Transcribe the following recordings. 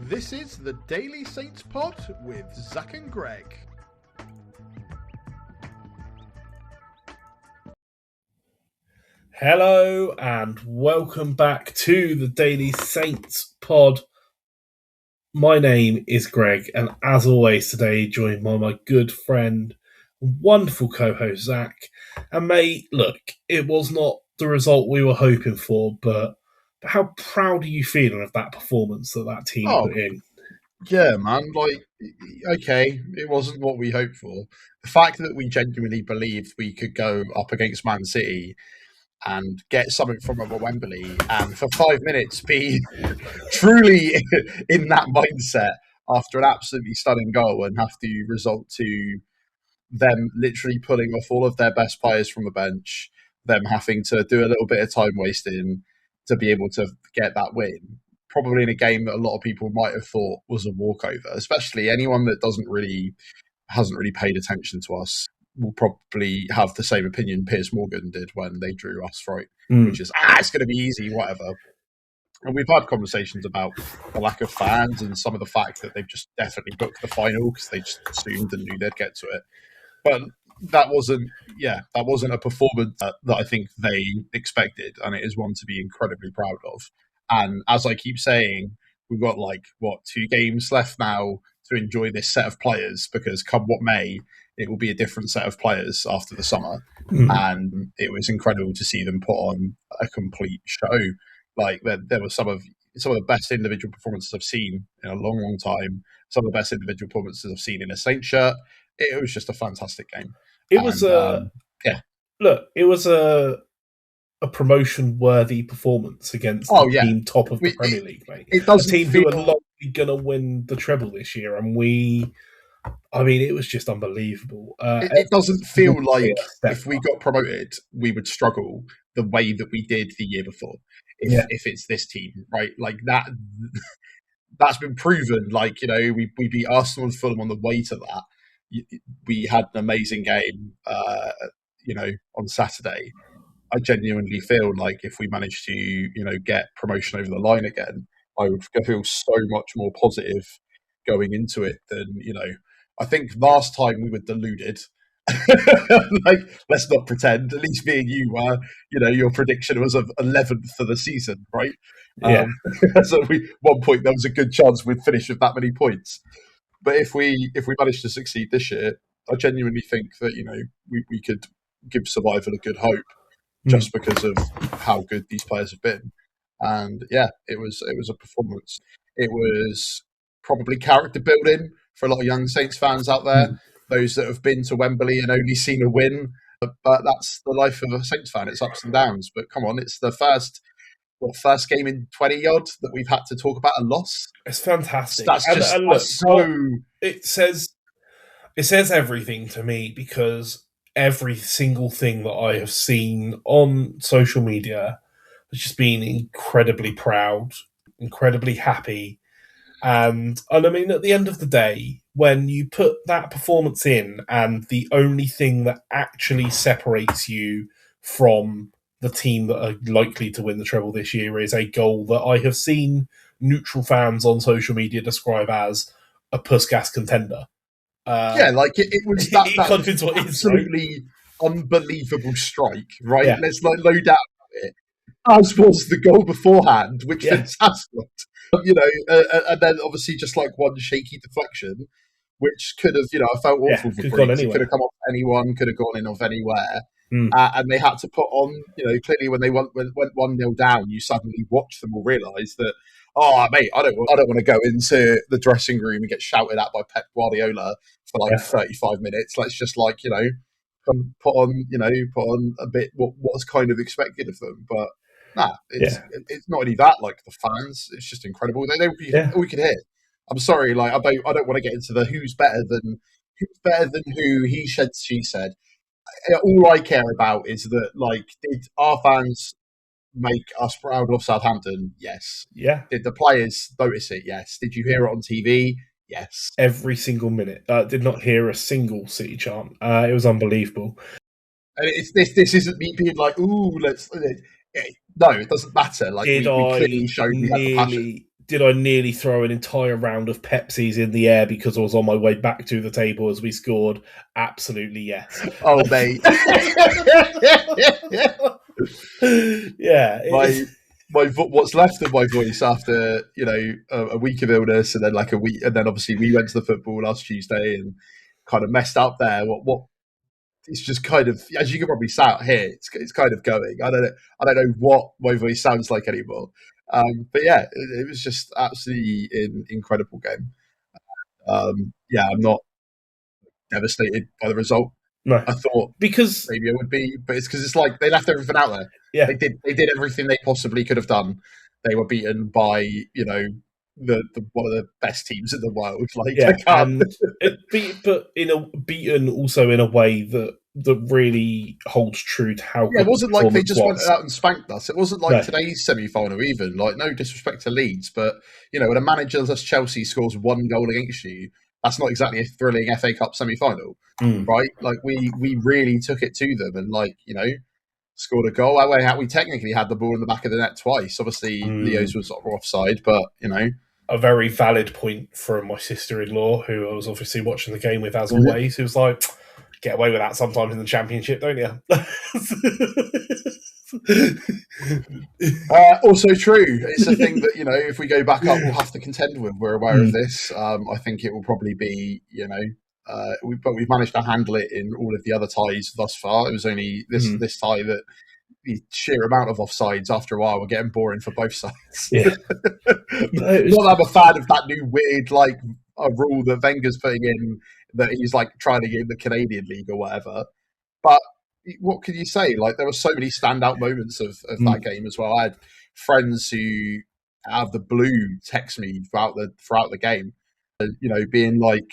This is the Daily Saints Pod with Zach and Greg. Hello and welcome back to the Daily Saints Pod. My name is Greg, and as always today joined by my good friend, wonderful co-host Zach. And mate, look, it was not the result we were hoping for, but how proud are you feeling of that performance that team put in? Yeah, man, okay, it wasn't what we hoped for. The fact that we genuinely believed we could go up against Man City and get something from them at Wembley, and for 5 minutes be truly in that mindset after an absolutely stunning goal and have to result to them literally pulling off all of their best players from the bench, them having to do a little bit of time wasting to be able to get that win. Probably in a game that a lot of people might have thought was a walkover, especially anyone that hasn't really paid attention to us will probably have the same opinion Piers Morgan did when they drew us, right? Which is, it's going to be easy, whatever. And we've had conversations about the lack of fans and some of the fact that they've just definitely booked the final because they just assumed and knew they'd get to it. But that wasn't a performance that I think they expected, and it is one to be incredibly proud of. And as I keep saying, we've got 2 games left now to enjoy this set of players, because come what may, it will be a different set of players after the summer. And it was incredible to see them put on a complete show. There were some of the best individual performances I've seen in a long, long time. Some of the best individual performances I've seen in a Saints shirt. It was just a fantastic game. It was a promotion-worthy performance against the team top of the Premier League, mate. It doesn't a team who are likely going to win the treble this year, and it was just unbelievable. It doesn't feel like if we got promoted, we would struggle the way that we did the year before. If it's this team, right? Like that's been proven. We beat Arsenal and Fulham on the way to that. We had an amazing game, on Saturday. I genuinely feel like if we manage to, get promotion over the line again, I would feel so much more positive going into it than, I think last time we were deluded. Let's not pretend. At least me and you were, your prediction was of 11th for the season, right? Yeah. So one point there was a good chance we'd finish with that many points. But if we manage to succeed this year, I genuinely think that we could give survival a good hope, just because of how good these players have been. And it was a performance. It was probably character building for a lot of young Saints fans out there, those that have been to Wembley and only seen a win. But that's the life of a Saints fan. It's ups and downs. But come on, it's the first game in 20 odd that we've had to talk about a loss. It's fantastic. It says everything to me, because every single thing that I have seen on social media has just been incredibly proud, incredibly happy. And at the end of the day, when you put that performance in and the only thing that actually separates you from the team that are likely to win the treble this year is a goal that I have seen neutral fans on social media describe as a puss-gas contender. It was that absolutely unbelievable strike, right? Yeah. There's no doubt about it. As was the goal beforehand, which Vince has got. And then obviously just one shaky deflection, which could have, I felt awful for Greeks. It could have come off anyone, could have gone in off anywhere. And they had to put on, clearly when they went 1-0 down, you suddenly watch them all realise that, mate, I don't want to go into the dressing room and get shouted at by Pep Guardiola for 35 minutes. Let's just put on a bit what's kind of expected of them. But it's not only that. The fans, it's just incredible. We could hear. I'm sorry, I don't want to get into the who's better than who, he said, she said. All I care about is that, did our fans make us proud of Southampton? Yes. Yeah. Did the players notice it? Yes. Did you hear it on TV? Yes. Every single minute. Did not hear a single City chant. It was unbelievable. And this isn't me being like, ooh, let's. No, it doesn't matter. We clearly showed we had the passion. Did I nearly throw an entire round of Pepsis in the air because I was on my way back to the table as we scored? Absolutely, yes. Oh, mate. Yeah. What's left of my voice after a week of illness, and then like a week, and then obviously we went to the football last Tuesday and kind of messed up there. What it's just kind of, as you can probably sound here, it's kind of going. I don't know what my voice sounds like anymore. But yeah, it was just absolutely an incredible game. Yeah, I'm not devastated by the result. No, I thought because maybe it would be, but it's because it's like they left everything out there. Yeah, They did everything they possibly could have done. They were beaten by the one of the best teams in the world. Like, yeah, and but beaten also in a way that really holds true to how. Yeah, it wasn't like they just went was. out and spanked us. It wasn't like today's semi-final even. Like, no disrespect to Leeds, but when a managerless Chelsea scores one goal against you, that's not exactly a thrilling FA Cup semi-final, right? Like, we really took it to them and scored a goal. We technically had the ball in the back of the net twice. Obviously, Leo's was offside, but a very valid point from my sister-in-law, who I was obviously watching the game with as always, who was like, get away with that sometimes in the Championship, don't you? Also true. It's a thing that, if we go back up, we'll have to contend with. We're aware of this. I think it will probably be, but we've managed to handle it in all of the other ties thus far. It was only this tie that the sheer amount of offsides after a while were getting boring for both sides. Yeah. Not that I'm a fan of that new weird a rule that Wenger's putting in, that he's trying to get the Canadian League or whatever. But what can you say? Like, there were so many standout moments of that game as well. I had friends who, out of the blue, text me throughout the game, being like,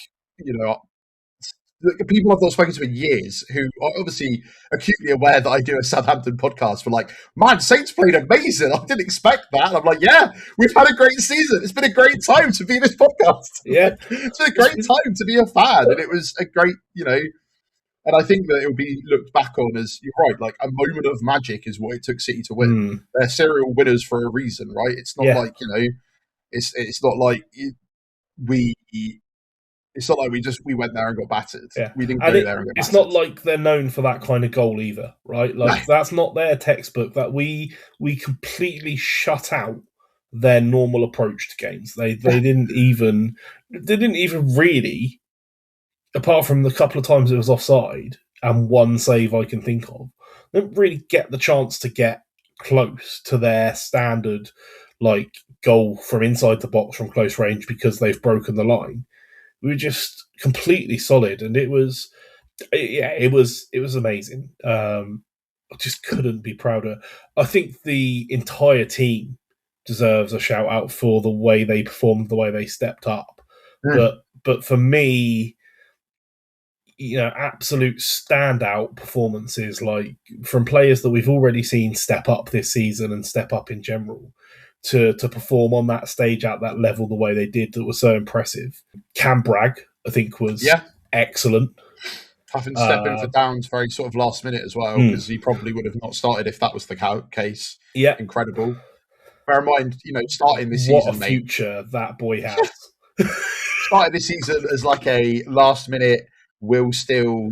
the people I've not spoken to in years, who are obviously acutely aware that I do a Southampton podcast, were like, man, Saints played amazing. I didn't expect that. And I'm like, yeah, we've had a great season. It's been a great time to be this podcast. Yeah. It's been a great time to be a fan. And it was a great, and I think that it will be looked back on as, you're right, like a moment of magic is what it took City to win. They're serial winners for a reason, right? It's not like, it's not like we... It's not like we went there and got battered. Yeah. We didn't go there and get battered. It's not like they're known for that kind of goal either, right? Like, that's not their textbook. That we completely shut out their normal approach to games. They didn't even really, apart from the couple of times it was offside and one save I can think of, they didn't really get the chance to get close to their standard goal from inside the box from close range because they've broken the line. We were just completely solid, and it was amazing. I just couldn't be prouder. I think the entire team deserves a shout out for the way they performed, the way they stepped up. But for me, absolute standout performances from players that we've already seen step up this season and step up in general. To perform on that stage at that level the way they did, that was so impressive. Cam Bragg, I think, was excellent. Having to step in for Downs very sort of last minute as well, because he probably would have not started if that was the case. Yeah. Incredible. Bear in mind, starting this season, what a future that boy has. Starting this season as a last minute Will Still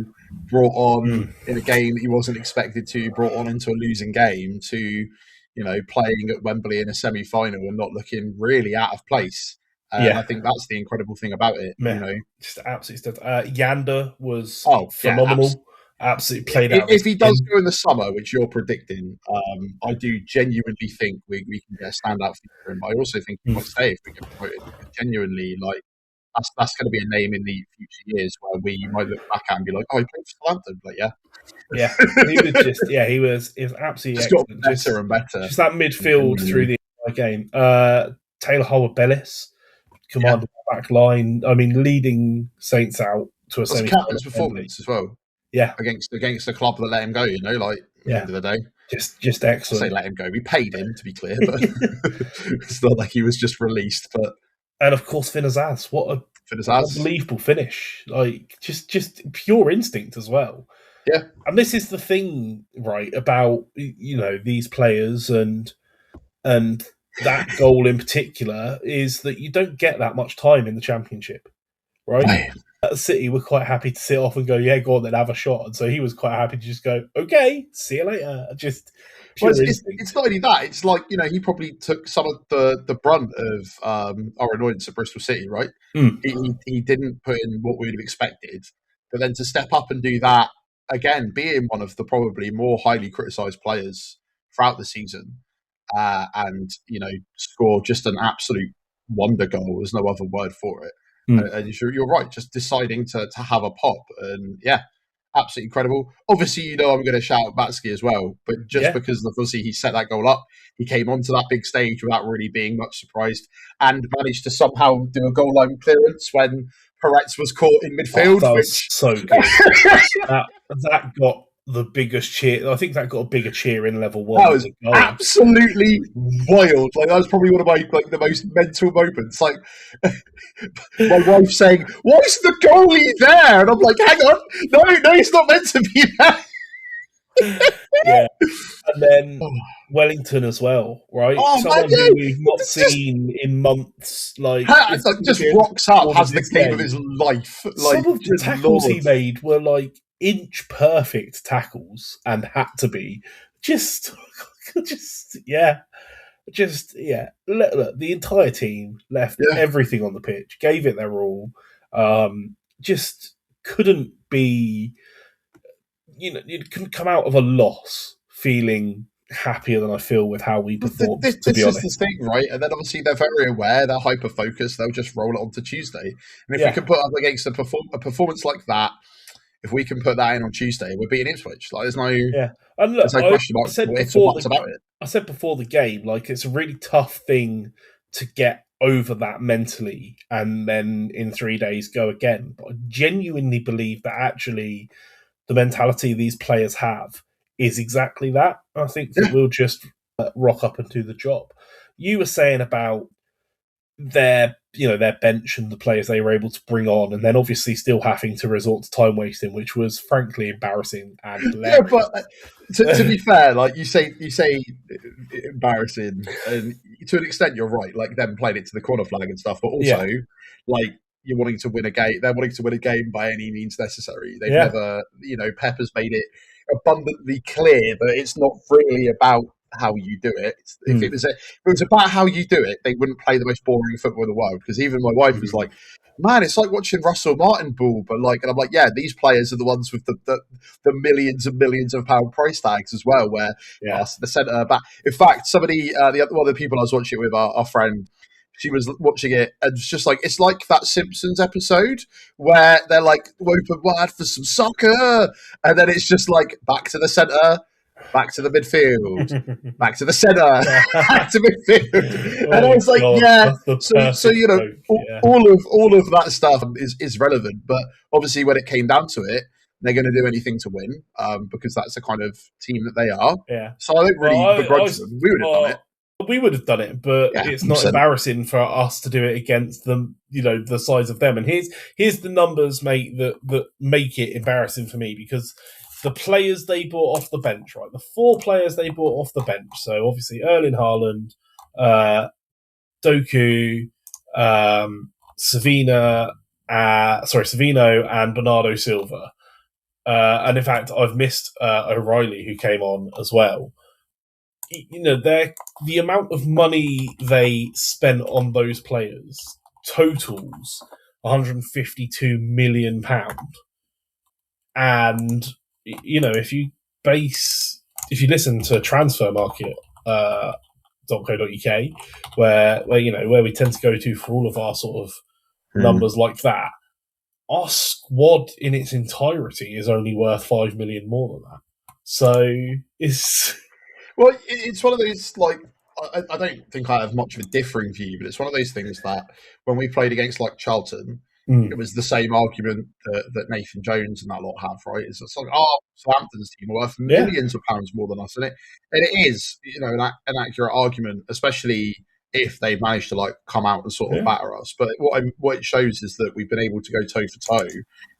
brought on in a game that he wasn't expected to, brought on into a losing game, to playing at Wembley in a semi-final and not looking really out of place. I think that's the incredible thing about it. Just absolutely stuff. Yander was phenomenal. Absolutely played out. If he does go in the summer, which you're predicting, I do genuinely think we can get a standout for him. But I also think he might stay if we get promoted. Genuinely, that's going to be a name in the future years where we might look back at and be like, oh, he played for Southampton, but yeah. Yeah, he was absolutely just got better and better. Just that midfield through the entire game. Taylor Howard-Bellis commanded the back line. I mean, leading Saints out to a semi-final performance as well. Yeah, against the club that let him go. At the end of the day, just excellent. I say let him go. We paid him, to be clear, but it's not like he was just released. But and of course, Finn Azaz. What a unbelievable finish! Just pure instinct as well. Yeah, and this is the thing, right, about these players and that goal in particular is that you don't get that much time in the Championship, right? At City were quite happy to sit off and go, yeah, go on then, have a shot. And so he was quite happy to just go, okay, see you later. Just Well, pure it's not only that. It's like, he probably took some of the brunt of our annoyance at Bristol City, right? He didn't put in what we would have expected, but then to step up and do that again, being one of the probably more highly criticised players throughout the season, and score just an absolute wonder goal. There's no other word for it. And you're right, just deciding to have a pop, and yeah, absolutely incredible. Obviously, I'm going to shout Batsky as well, but just because obviously he set that goal up, he came onto that big stage without really being much surprised, and managed to somehow do a goal line clearance when Peretz was caught in midfield. That was so good. that got the biggest cheer. I think that got a bigger cheer in level one. That was absolutely wild. Like, that was probably one of my the most mental moments. Like, my wife saying, "Why is the goalie there?" And I'm like, "Hang on, no, he's not meant to be there." Yeah, and then Wellington as well, right? Someone who we've not seen in months, just rocks up, has the game of his life. Some of the tackles he made were like inch perfect tackles and had to be just Look, the entire team left everything on the pitch, gave it their all. Just couldn't be, you couldn't come out of a loss feeling happier than I feel with how we performed. This is the thing, right? And then obviously they're very aware, they're hyper focused. They'll just roll it on to Tuesday, and if we can put up against a performance like that. If we can put that in on Tuesday, we're beating Ipswich. Like, there's no, and look, there's no question about it. I said before the game, like, it's a really tough thing to get over that mentally, and then in 3 days go again. But I genuinely believe that actually the mentality these players have is exactly that. I think that we'll just rock up and do the job. You were saying about their bench and the players they were able to bring on, and then obviously still having to resort to time wasting, which was frankly embarrassing and hilarious. Yeah, but to be fair, like you say embarrassing, and to an extent you're right. Like, them playing it to the corner flag and stuff, but also like you're wanting to win a game. They're wanting to win a game by any means necessary. They've never, Pep has made it abundantly clear that it's not really about how you do it. If it was about how you do it, they wouldn't play the most boring football in the world. Because even my wife was like, "Man, it's like watching Russell Martin ball." But and I'm like, "Yeah, these players are the ones with the millions and millions of pound price tags as well." Where the centre back. In fact, somebody, one of the people I was watching it with, our friend, she was watching it and was just like, it's like that Simpsons episode where they're like, open wide for some soccer, and then it's just like back to the centre. Back to the midfield, back to the centre, back to midfield. And I was like, all of that stuff is relevant. But obviously when it came down to it, they're going to do anything to win, because that's the kind of team that they are. Yeah. So I don't really begrudge them. We would have done it. We would have done it, but it's not 100%. Embarrassing for us to do it against them, the size of them. And here's the numbers, mate, that make it embarrassing for me, because the players they brought off the bench, right? The 4 players they brought off the bench. So obviously Erling Haaland, Doku, Savino, and Bernardo Silva. And in fact, I've missed O'Reilly, who came on as well. The amount of money they spent on those players totals £152 million. And if you listen to transfermarket.co.uk, where we tend to go to for all of our sort of numbers like that, our squad in its entirety is only worth 5 million more than that. So it's one of those, like, I don't think I have much of a differing view, but it's one of those things that when we played against like Charlton, it was the same argument that Nathan Jones and that lot have, right? It's like, Southampton's team are worth millions of pounds more than us, and it is, an accurate argument, especially if they manage to like come out and sort of batter us. But what it shows is that we've been able to go toe to toe,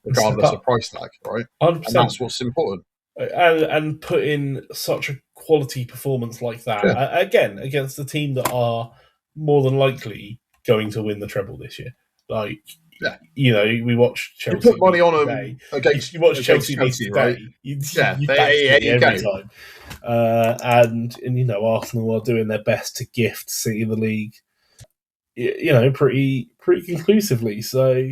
regardless of price tag, right? 100%. And that's what's important. And put in such a quality performance like that again against the team that are more than likely going to win the treble this year. Like, we watched Chelsea. You put money on them against. You watch Chelsea today, right? You back City every time. And Arsenal are doing their best to gift City the league. Pretty conclusively. So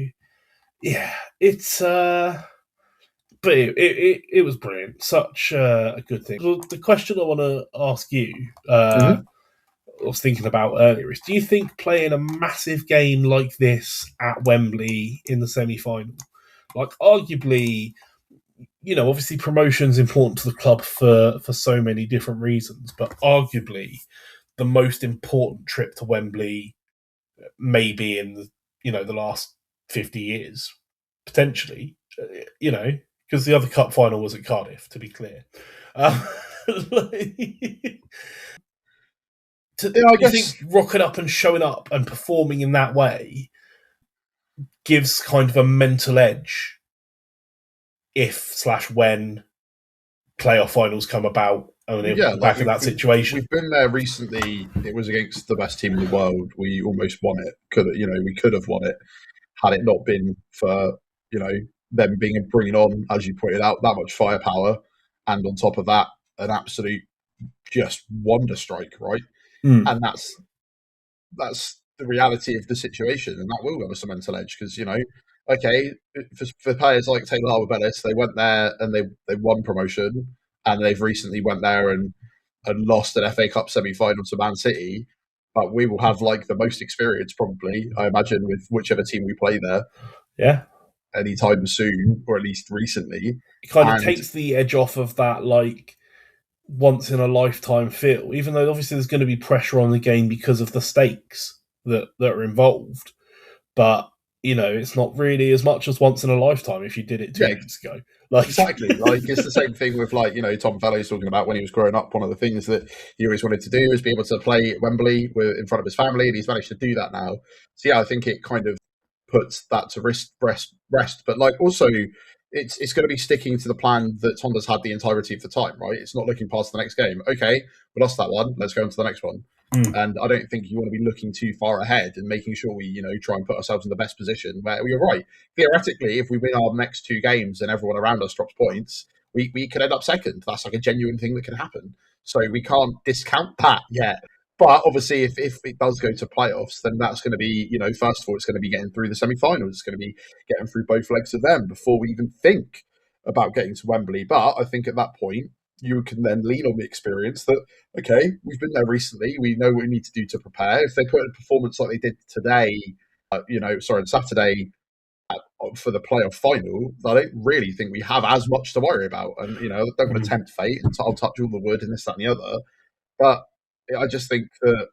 yeah, it's but it was brilliant. Such a good thing. Well, the question I want to ask you, I was thinking about earlier, is do you think playing a massive game like this at Wembley in the semi-final, like arguably, obviously promotion's important to the club for so many different reasons, but arguably the most important trip to Wembley maybe in the last 50 years, potentially, because the other cup final was at Cardiff, to be clear. I think rocking up and showing up and performing in that way gives kind of a mental edge if/when playoff finals come about and back in that situation. We've been there recently. It was against the best team in the world. We almost won it. We could have won it had it not been for them bringing on, as you pointed out, that much firepower, and on top of that, an absolute just wonder strike, right? And that's the reality of the situation, and that will give us a mental edge because for players like Taylor Harbour-Bellis, they went there and they won promotion, and they've recently went there and lost an FA Cup semi-final to Man City. But we will have the most experience, probably, I imagine, with whichever team we play there. Yeah. Anytime soon, or at least recently. It kind of takes the edge off of that, once in a lifetime feel, even though obviously there's going to be pressure on the game because of the stakes that are involved. But, it's not really as much as once in a lifetime if you did it 2 years ago. Exactly. It's the same thing with Tom Fellows talking about when he was growing up. One of the things that he always wanted to do was be able to play at Wembley in front of his family, and he's managed to do that now. So I think it kind of puts that to rest. But also, it's going to be sticking to the plan that Tonda's had the entirety of the time, right? It's not looking past the next game. Okay, we lost that one. Let's go on to the next one. And I don't think you want to be looking too far ahead and making sure we, try and put ourselves in the best position where you're right. Theoretically, if we win our next 2 games and everyone around us drops points, we could end up second. That's a genuine thing that can happen. So we can't discount that yet. But obviously, if it does go to playoffs, then that's going to be, first of all, it's going to be getting through the semi-finals. It's going to be getting through both legs of them before we even think about getting to Wembley. But I think at that point, you can then lean on the experience that, okay, we've been there recently. We know what we need to do to prepare. If they put in a performance like they did today, on Saturday for the playoff final, I don't really think we have as much to worry about. And, I don't want to tempt fate, and I'll touch all the wood and this, that, and the other. But I just think that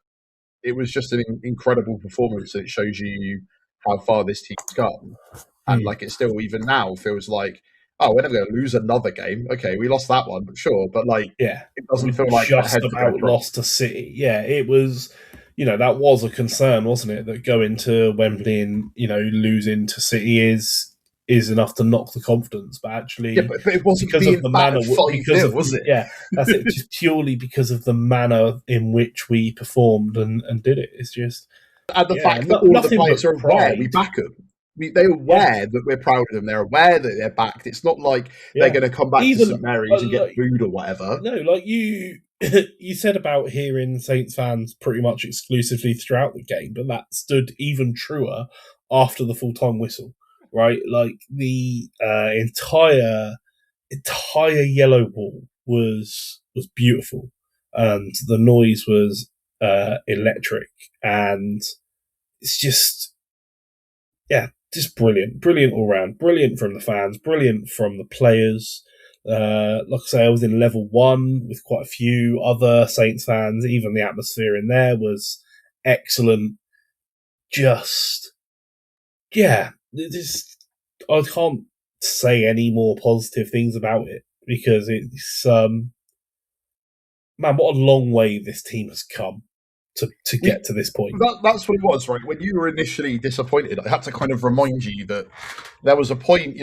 it was just an incredible performance. It shows you how far this team's gone. And it still, even now, feels like, oh, we're never going to lose another game. Okay, we lost that one, but sure. But it doesn't feel like just about lost to City. Yeah, it was, that was a concern, wasn't it? That going to Wembley and, losing to City is enough to knock the confidence. But actually, but it wasn't because of the manner, was it? Yeah, that's it. Just purely because of the manner in which we performed and did it. It's just, and the fact that all the players are aware we back them. They're aware that we're proud of them. They're aware that they're backed. It's not like they're going to come back to St Mary's and get booed or whatever. No, you said about hearing Saints fans pretty much exclusively throughout the game, but that stood even truer after the full-time whistle, right? The entire yellow wall was beautiful, and the noise was electric, and it's just brilliant all round. Brilliant from the fans, brilliant from the players. Like I say, I was in level 1 with quite a few other Saints fans. Even the atmosphere in there was excellent. I can't say any more positive things about it because it's what a long way this team has come to get to this point. That's what it was, right? When you were initially disappointed, I had to kind of remind you that there was a point,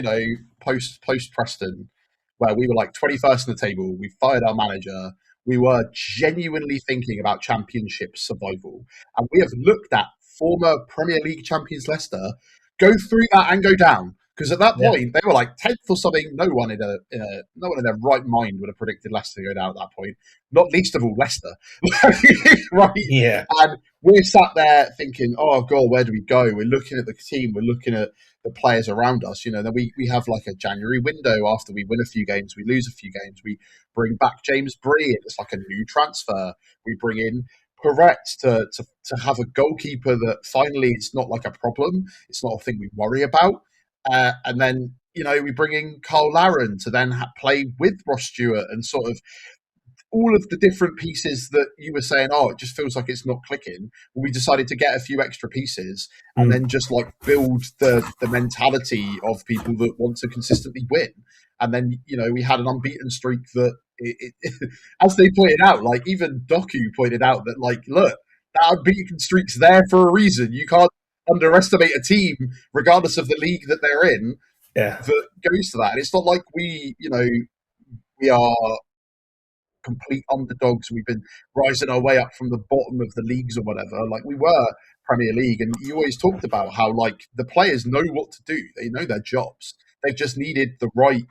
post Preston, where we were 21st in the table. We fired our manager. we were genuinely thinking about championship survival. And we have looked at former Premier League champions Leicester go through that and go down. Because at that Yeah. point, they were like 10th or something. No one in their right mind would have predicted Leicester to go down at that point. Not least of all Leicester, right? Yeah. And we're sat there thinking, "Oh God, where do we go?" We're looking at the team. We're looking at the players around us. Then we have like a January window after we win a few games, we lose a few games. We bring back James Bree. It's like a new transfer. We bring in Correct to have a goalkeeper that finally it's not like a problem. It's not a thing we worry about. And then we bring in Carl Laren to then play with Ross Stewart and sort of all of the different pieces that you were saying, oh, it just feels like it's not clicking. We decided to get a few extra pieces and then just like build the mentality of people that want to consistently win. And then, we had an unbeaten streak that, as they pointed out, like even Doku pointed out that, like, look, that unbeaten streak's there for a reason. You can't underestimate a team, regardless of the league that they're in, Yeah. that goes to that. And it's not like we are complete underdogs. We've been rising our way up from the bottom of the leagues or whatever. Like we were Premier League, and you always talked about how like the players know what to do. They know their jobs. They've just needed the right,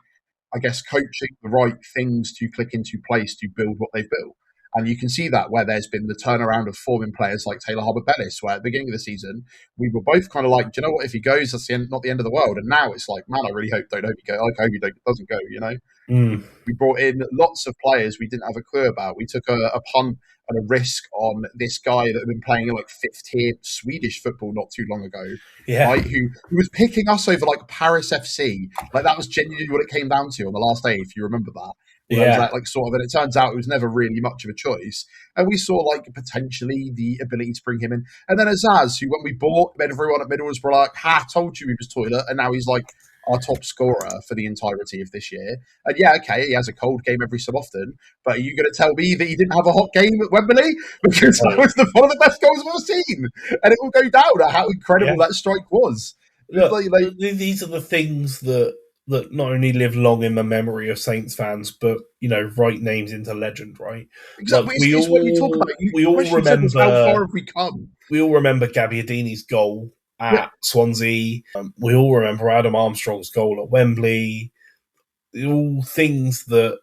I guess, coaching, the right things to click into place to build what they've built. And you can see that where there's been the turnaround of forming players like Taylor Harbour-Bellis, where at the beginning of the season, we were both kind of like, do you know what, if he goes, that's not the end of the world. And now it's like, man, I really hope he go. I hope he doesn't go, We brought in lots of players we didn't have a clue about. We took a punt and a risk on this guy that had been playing in like fifth tier Swedish football not too long ago, right? Who was picking us over like Paris FC. Like that was genuinely what it came down to on the last day, if you remember that. Where was that like sort of, and it turns out it was never really much of a choice. And we saw like potentially the ability to bring him in. And then Azaz, who when we bought, everyone at Middlesbrough were like, told you he was toilet, and now he's like our top scorer for the entirety of this year. And yeah, okay, he has a cold game every so often, but are you going to tell me that he didn't have a hot game at Wembley? Because that was one of the best goals I've ever seen. And it will go down at how incredible that strike was. Look, these are the things that not only live long in the memory of Saints fans, but write names into legend, right? Exactly. Like, it's what you talk about. We all remember how far have we come. We all remember Gabbiadini's goal at Swansea. We all remember Adam Armstrong's goal at Wembley. All things that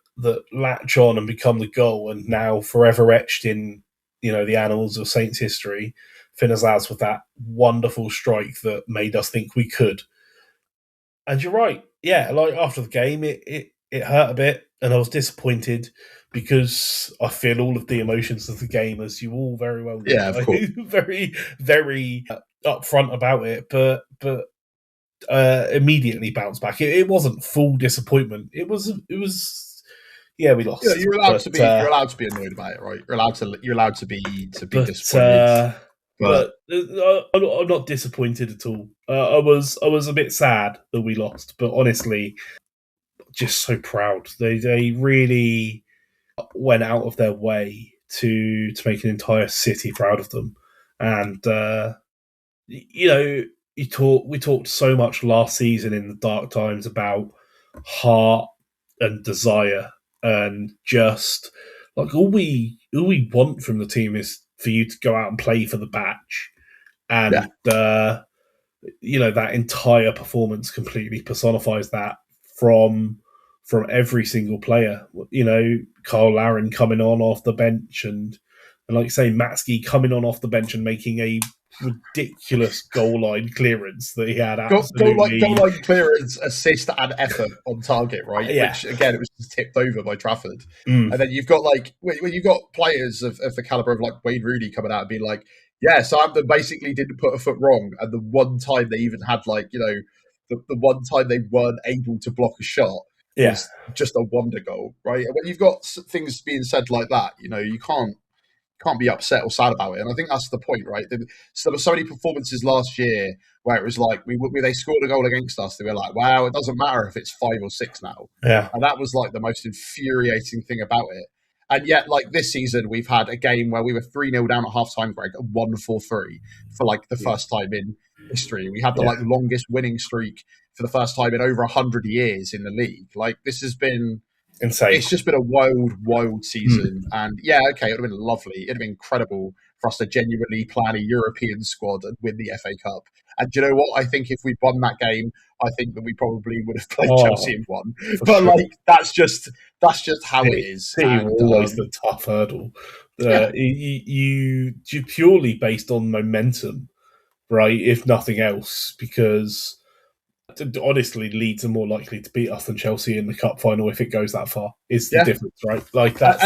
latch on and become the goal, and now forever etched in the annals of Saints history. Finn Azaz with that wonderful strike that made us think we could. And you're right. Yeah, like after the game, it hurt a bit, and I was disappointed because I feel all of the emotions of the game, as you all very well know. Yeah, of course. Very, very upfront about it, but immediately bounced back. It wasn't full disappointment. It was. Yeah, we lost. Yeah, you're allowed to be annoyed about it, right? You're allowed to be disappointed. But I'm not disappointed at all. I was a bit sad that we lost, but honestly, just so proud. They really went out of their way to make an entire city proud of them. And we talked so much last season in the dark times about heart and desire, and just like all we want from the team is for you to go out and play for the batch. And, that entire performance completely personifies that from every single player. Carl Laren coming on off the bench and like you say, Matsky coming on off the bench and making a ridiculous goal line clearance that he had absolutely... Goal line clearance, assist and effort on target, right? Yeah. Which, again, it was just tipped over by Trafford. And then you've got, when you've got players of the calibre of, Wayne Rooney coming out and being like, yeah, Southampton basically didn't put a foot wrong. And the one time they even had, the one time they weren't able to block a shot was just a wonder goal, right? And when you've got things being said like that, you can't be upset or sad about it. And I think that's the point, right? So there were so many performances last year where it was like, they scored a goal against us. They were like, wow, it doesn't matter if it's 5 or 6 now. Yeah. And that was the most infuriating thing about it. And yet, this season, we've had a game where we were 3-0 down at half-time, Greg, and 1-4-3 for the first time in history. We had the longest winning streak for the first time in over 100 years in the league. This has been insane. It's just been a wild season. And yeah, okay, it would have been lovely. It'd have been incredible for us to genuinely plan a European squad and win the FA Cup. And do you know what? I think if we'd won that game, I think that we probably would have played Chelsea and won. But sure. that's just how it is. City And were always the tough hurdle. You purely based on momentum, right? If nothing else, because honestly, Leeds are more likely to beat us than Chelsea in the cup final if it goes that far. Is the difference, right? Like that's.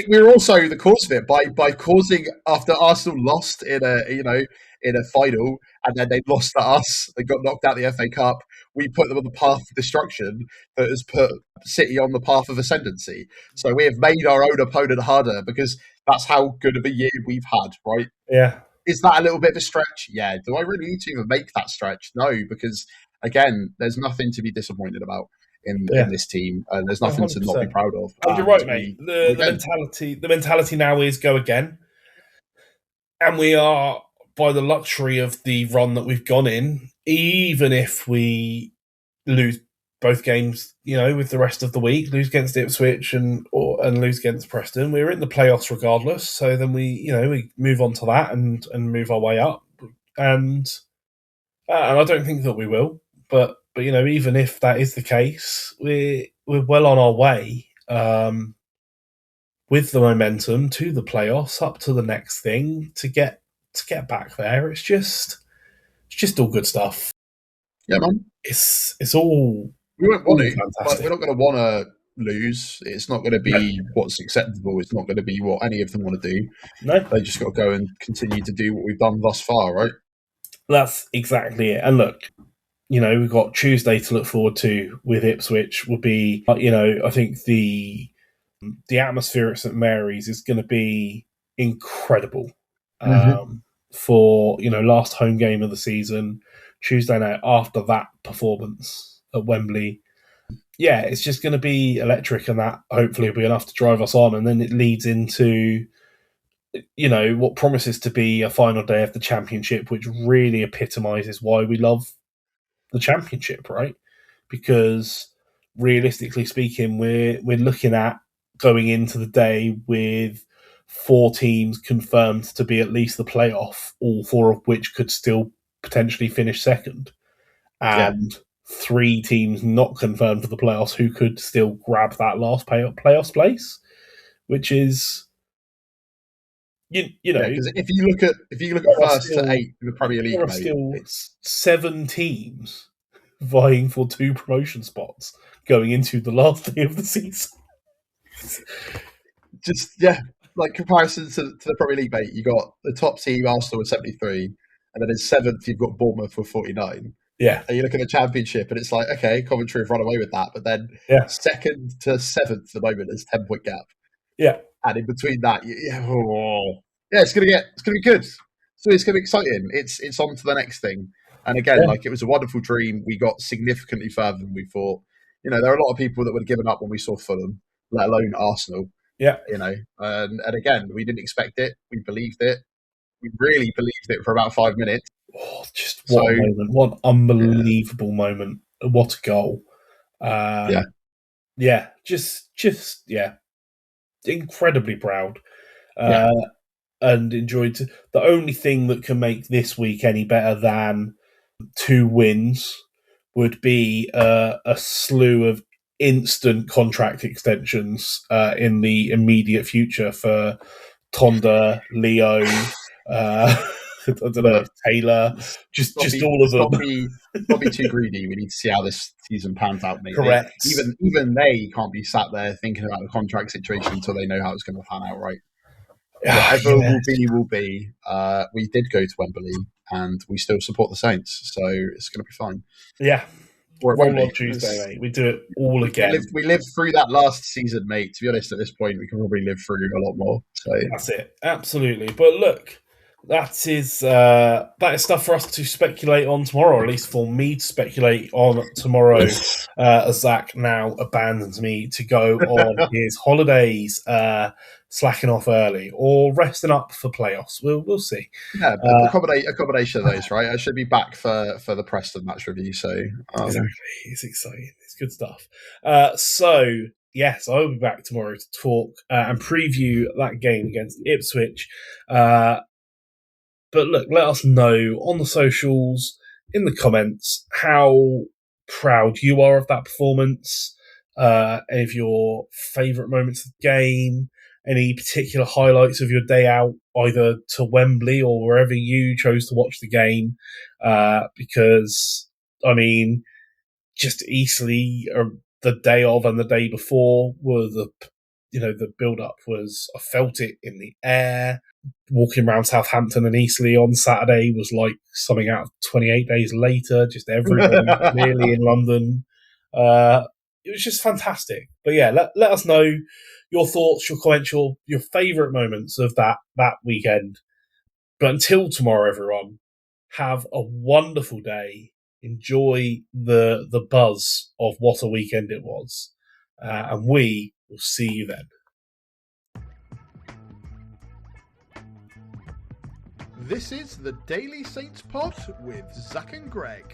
We're also the cause of it by causing, after Arsenal lost in a final, and then they lost to us. They got knocked out of the FA Cup. We put them on the path of destruction that has put City on the path of ascendancy. So we have made our own opponent harder because that's how good of a year we've had, right? Yeah. Is that a little bit of a stretch? Yeah. Do I really need to even make that stretch? No, because again, there's nothing to be disappointed about in this team, and there's nothing 100%. to not be proud of. You're right, mate. The mentality now is go again, and we are, by the luxury of the run that we've gone in, even if we lose both games, with the rest of the week, lose against Ipswich and lose against Preston, we're in the playoffs regardless. So then we move on to that and move our way up, and I don't think that we will. But even if that is the case, we're well on our way with the momentum to the playoffs, up to the next thing to get back there. It's just all good stuff. Yeah, man. It's all. We won't want to, but we're not going to want to lose. It's not going to be what's acceptable. It's not going to be what any of them want to do. No, they just got to go and continue to do what we've done thus far, right? That's exactly it. And look, we've got Tuesday to look forward to with Ipswich. Will be, I think the atmosphere at St Mary's is going to be incredible. For last home game of the season, Tuesday night after that performance at Wembley. Yeah, it's just going to be electric, and that hopefully will be enough to drive us on. And then it leads into what promises to be a final day of the Championship, which really epitomises why we love the Championship, right? Because realistically speaking, we're looking at going into the day with 4 teams confirmed to be at least the playoff, all 4 of which could still potentially finish second, and 3 teams not confirmed for the playoffs who could still grab that last playoffs place, which is because if you look at first to 8 in the Premier League, there are still 7 teams vying for 2 promotion spots going into the last day of the season. Just like comparison to the Premier League, mate. You got the top team Arsenal with 73, and then in 7th you've got Bournemouth with 49. Yeah, and you look at the Championship, and it's like, okay, Coventry have run away with that, but then 2nd to 7th at the moment is 10-point gap. Yeah, and in between that, it's gonna be good. So it's gonna be exciting. It's on to the next thing. And again, it was a wonderful dream. We got significantly further than we thought. There are a lot of people that would have given up when we saw Fulham, let alone Arsenal. Yeah, and again, we didn't expect it. We believed it. We really believed it for about 5 minutes. Oh, just what a moment! What unbelievable moment! What a goal! Just incredibly proud, and enjoyed. The only thing that can make this week any better than 2 wins would be a slew of instant contract extensions in the immediate future for Tonda, Leo, I don't know, Taylor, just all of them. Not be too greedy. We need to see how this season pans out, mate. Correct. Even they can't be sat there thinking about the contract situation until they know how it's going to pan out, right? Whatever will be. We did go to Wembley, and we still support the Saints, so it's going to be fine. Yeah. Or on Tuesday, mate. We do it all again. We lived through that last season, mate. To be honest, at this point, we can probably live through a lot more. So that's it, absolutely. But look, that is stuff for us to speculate on tomorrow, or at least for me to speculate on tomorrow, as Zach now abandons me to go on his holidays, slacking off early or resting up for playoffs. We'll see. Yeah, accommodation of those, right? I should be back for the Preston match review. So exactly, it's exciting. It's good stuff. So yes, I will be back tomorrow to talk and preview that game against Ipswich. But look, let us know on the socials, in the comments, how proud you are of that performance, any of your favourite moments of the game, any particular highlights of your day out, either to Wembley or wherever you chose to watch the game. Because, I mean, just easily the day of and the day before were the build up was, I felt it in the air. Walking around Southampton and Eastleigh on Saturday was like something out of 28 Days Later, just everybody clearly in London. It was just fantastic. But yeah, let us know your thoughts, your comments, your favourite moments of that weekend. But until tomorrow, everyone, have a wonderful day. Enjoy the buzz of what a weekend it was. And we will see you then. This is the Daily Saints Pod with Zach and Greg.